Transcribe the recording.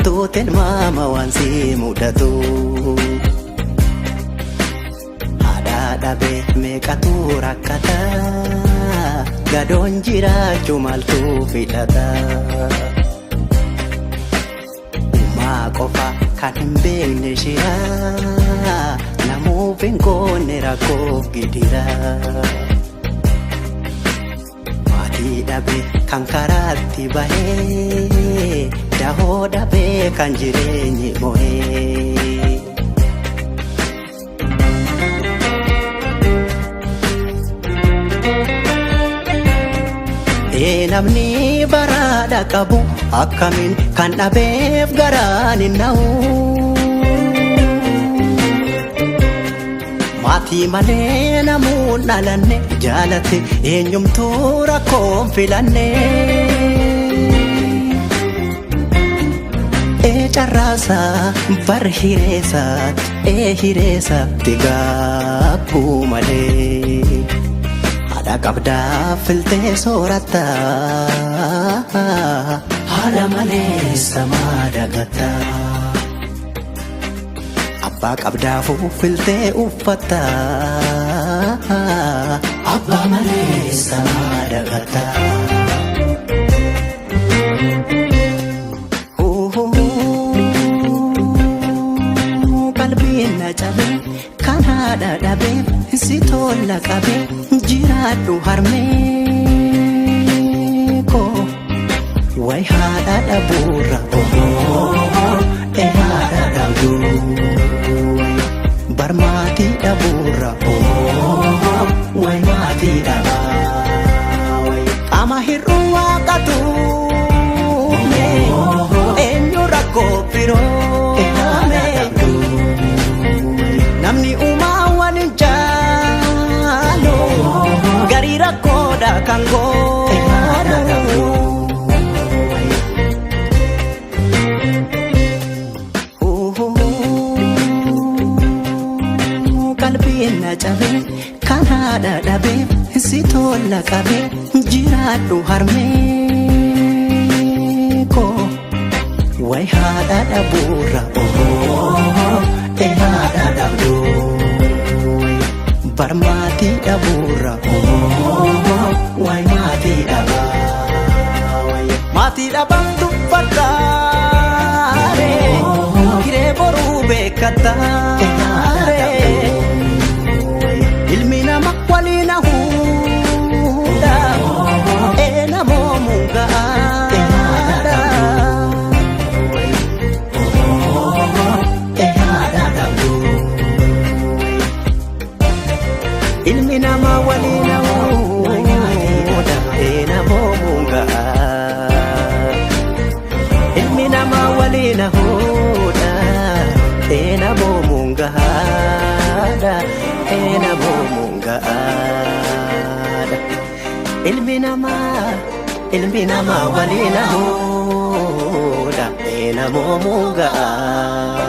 Maaltu tilmaama waan si mudatu haadha dhabee meeqatu rakkata gadoon jiraachuu maaltu fidhata uumaa qofa kan hin beekne shira namuuf hin koonne rakkoof gidira maatii dhabee kan karaatti bahee dahoo dhabee kan jireenyi mo'ee namni baraadha qabu akkamiin kan dhabeef garaan hin na'u maatii malee namuun dhalanne jaalate eenyumtuu rakkoon filanne carraasa bar hireessaatti gaabbuu malee haadha qabdaa filtee sooratta haadha malee samaa dagatta abbaa qabdaafuu filtee uffatta abbaa malee samaa dagatta qalbiin na cabe kan haadha dhabeef si tola qabe jiraadhu harmee koo way haadha dhabuurra haadha dhabdu bar maatii dhabuurra way maatii dhabaa qaama hir'uu waaqatu eenyu rakkoo biroo namni uumaa waan hin jaalu garii rakkoodha kan godhu qalbiin na cabe kan haadha dhabeef si tola qabe jiraadhu harmee koo way haadha dhabuurra haadha dhabdu bar maatii dhabuurra way maatii dhabaa maatii dhabamtu fadhaare hiree boruu beekattaare ilmi nama waliin hahuudha namoo mungaadha ilmi nama waliin hahuudha namoo mungaadha ilmi nama waliin hahuudha namoo mungaadha namoo mungaadha ilmi nama waliin hahuudha namoo mungaadha